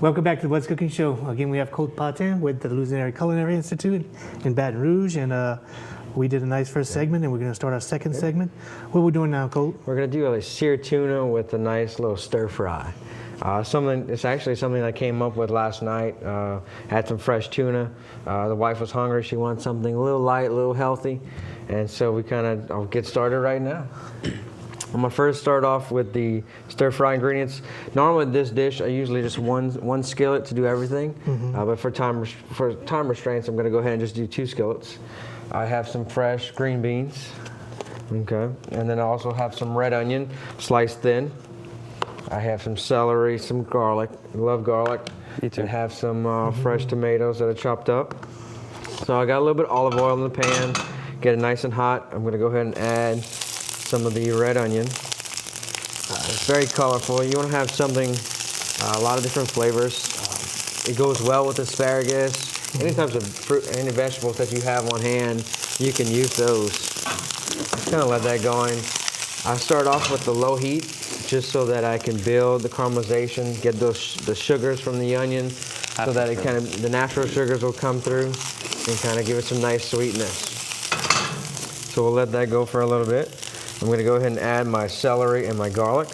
Welcome back to the What's Cooking Show. Again, we have Coach Patin with the Culinary Culinary Institute in Baton Rouge, and we did a nice first segment, and we're going to start our second segment. What are we doing now, Coach? We're going to do a seared tuna with a nice little stir fry. It's actually something I came up with last night. Had some fresh tuna. The wife was hungry. She wanted something a little light, a little healthy, and so I'll get started right now. I'm gonna first start off with the stir fry ingredients. Normally with this dish, I usually just one skillet to do everything, but for time restraints, I'm gonna go ahead and just do 2 skillets. I have some fresh green beans, okay, and then I also have some red onion sliced thin. I have some celery, some garlic. I love garlic. Me too. And have some fresh tomatoes that are chopped up. So I got a little bit of olive oil in the pan. Get it nice and hot. I'm gonna go ahead and add some of the red onion. It's very colorful. You want to have something, a lot of different flavors. It goes well with asparagus. Any types of fruit, any vegetables that you have on hand, you can use those. Just kind of let that go in. I start off with the low heat, just so that I can build the caramelization, get the sugars from the onion, so that the natural sugars will come through and kind of give it some nice sweetness. So we'll let that go for a little bit. I'm going to go ahead and add my celery and my garlic.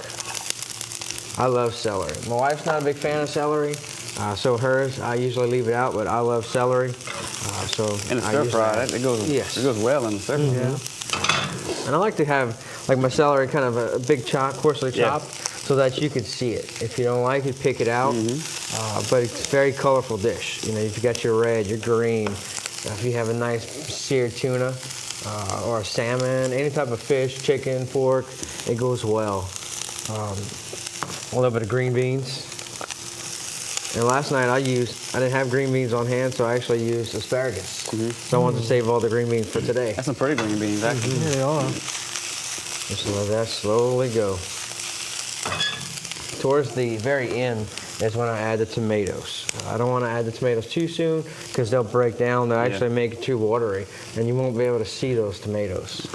I love celery. My wife's not a big fan of celery, so hers, I usually leave it out, but I love celery. In a stir fry, it goes well in the stir fry. Yeah. And I like to have my celery kind of a big chop, coarsely chopped, so that you can see it. If you don't like it, pick it out. But it's a very colorful dish. You know, if you got your red, your green, if you have a nice seared tuna, or a salmon, any type of fish, chicken, pork, it goes well. A little bit of green beans. And last night I didn't have green beans on hand, so I actually used asparagus. So I wanted to save all the green beans for today. That's some pretty green beans, actually. Yeah, they are. Just let that slowly go. Towards the very end is when I add the tomatoes. I don't want to add the tomatoes too soon because they'll break down. They'll actually make it too watery, and you won't be able to see those tomatoes.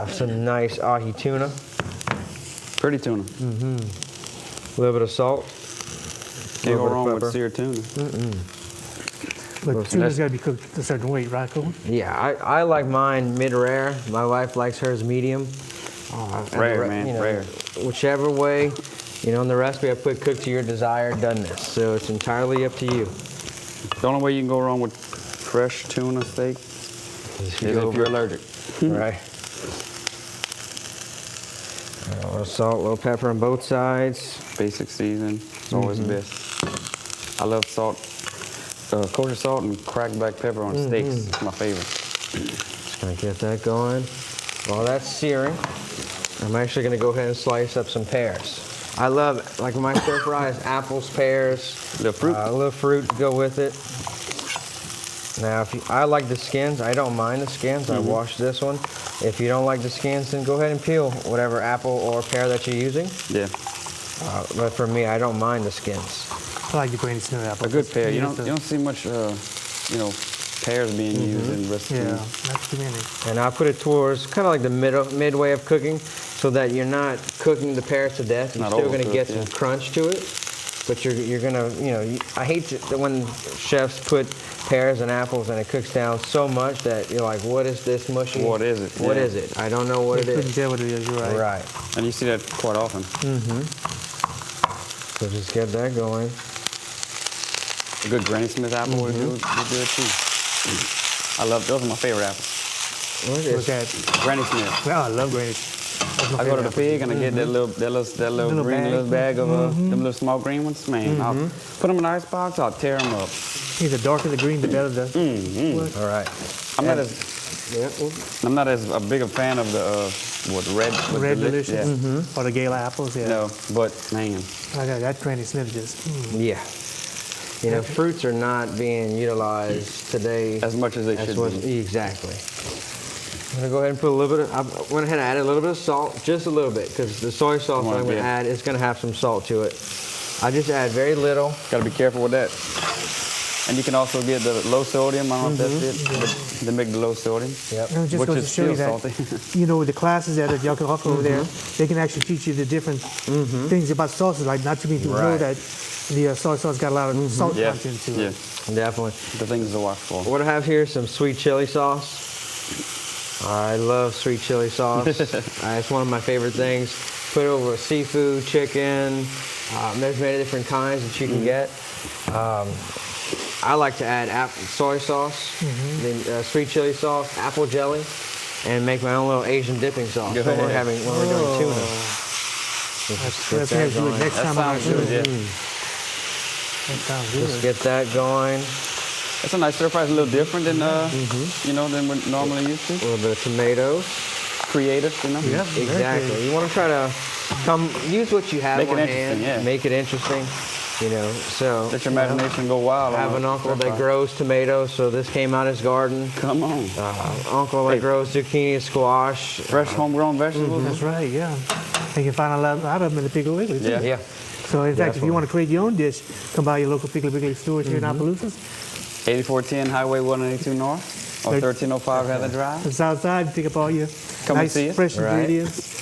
Some nice ahi tuna. Pretty tuna. A little bit of salt. Can't go wrong with seared tuna. But tuna's got to be cooked a certain way, right, Coach? Yeah, I like mine mid-rare. My wife likes hers medium. Rare, man, rare. Whichever way. You know, in the recipe I put cook to your desired doneness, so it's entirely up to you. The only way you can go wrong with fresh tuna steak is if you're allergic. Right. A little salt, a little pepper on both sides. Basic season, it's always the best. I love salt, kosher salt and cracked black pepper on steaks. It's my favorite. Just gonna get that going. While that's searing, I'm actually gonna go ahead and slice up some pears. I love, my stir fry is apples, pears, Little fruit. a little fruit to go with it. Now, I like the skins. I don't mind the skins. I washed this one. If you don't like the skins, then go ahead and peel whatever apple or pear that you're using. Yeah. But for me, I don't mind the skins. I like the granny smith apple. A good pear. You don't see much, pears being used in recipes. Yeah, not too many. And I put it towards kind of like the midway of cooking, so that you're not cooking the pears to death. You're still going to get some crunch to it, but you're going to, I hate when chefs put pears and apples and it cooks down so much that you're like, what is this mushy? What is it? What is it? I don't know what it is. Couldn't tell what it is, you're right. Right. And you see that quite often. So just get that going. A good Granny Smith apple would do good too. Those are my favorite apples. What's that? Granny Smith. Well, I love granny. I go to the pig and I get that little green bag of them little small green ones. Man, I'll put them in the ice box. I'll tear them up. See, the darker the green, the better the. All right. I'm not as a big a fan of the Red delicious. Or the gala apples. Yeah. No, but man, I got that granny smith just. Yeah. You know, fruits are not being utilized today as much as they should be. Exactly. I'm gonna go ahead and put a little bit of, I went ahead and added a little bit of salt, just a little bit, because the soy sauce that I'm gonna add is gonna have some salt to it. I just add very little. Gotta be careful with that. And you can also get the low sodium. I don't know if that's it, but they make the low sodium. Yep. And it just Which goes to is show you still that, salty. you know, the classes that y'all can offer over there, they can actually teach you the different things about sauces. Like, not too many people know Right. that the soy sauce got a lot of salt Yeah, content to yeah. it. Definitely. The things to watch for. What I have here is some sweet chili sauce. I love sweet chili sauce. It's one of my favorite things. Put it over seafood, chicken. There's many different kinds that you can get. I like to add soy sauce, then sweet chili sauce, apple jelly, and make my own little Asian dipping sauce Go when we're ahead. doing tuna. That's what do it next That time on our sounds show. good, yeah. That sounds Just good. get that going. It's a nice stir fry. It's a little different than you know, than we're normally used to. A little bit of tomatoes. Creative, you know. Yeah, very Exactly. good. You want to try to use what you have Make it on interesting, hand. yeah. Make it interesting. You know, so Let your imagination go wild. I have on an a uncle stir that fry. grows tomatoes, so this came out of his garden. Come on. Uncle that grows zucchini and squash. Fresh homegrown vegetables. That's right, yeah. And you can find a lot of them in the Piggly Wiggly, too. Yeah. Yeah. So, in fact, if Definitely. you want to create your own dish, come by your local Piggly Wiggly stores here in Opelousas. 8410 Highway 182 North or 1305 Heather Drive. The south side, pick up all your Come and nice, see us. fresh Right. ingredients.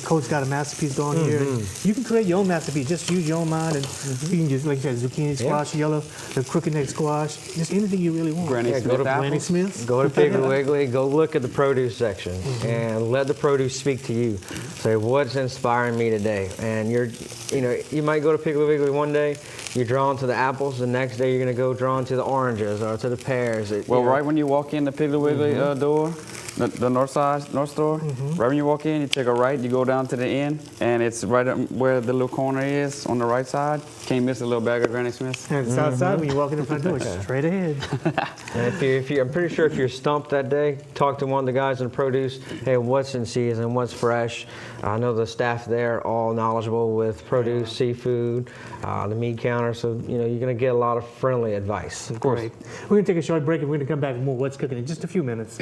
Coach got a masterpiece going here. You can create your own masterpiece. Just use your own mind, and you can just, like you said, zucchini squash, yellow, the crooked neck squash, just anything you really want. Granny Yeah, Smith go to Granny apples. Smith's. Go to Piggly Wiggly, go look at the produce section, and let the produce speak to you. Say, what's inspiring me today? And you might go to Piggly Wiggly one day, you're drawn to the apples, the next day you're gonna go drawn to the oranges or to the pears. Well, right when you walk in the Piggly Wiggly door, the north store, right when you walk in, you take a right, you go down to the end, and it's right up where the little corner is on the right side. Can't miss a little bag of Granny Smith's. And the south side, when you walk in the front door, straight ahead. And I'm pretty sure if you're stumped that day, talk to one of the guys in produce. Hey, what's in season? What's fresh? I know the staff there are all knowledgeable with produce, seafood, the meat counter. So you're going to get a lot of friendly advice. Of course. We're going to take a short break, and we're going to come back with more What's Cooking in just a few minutes.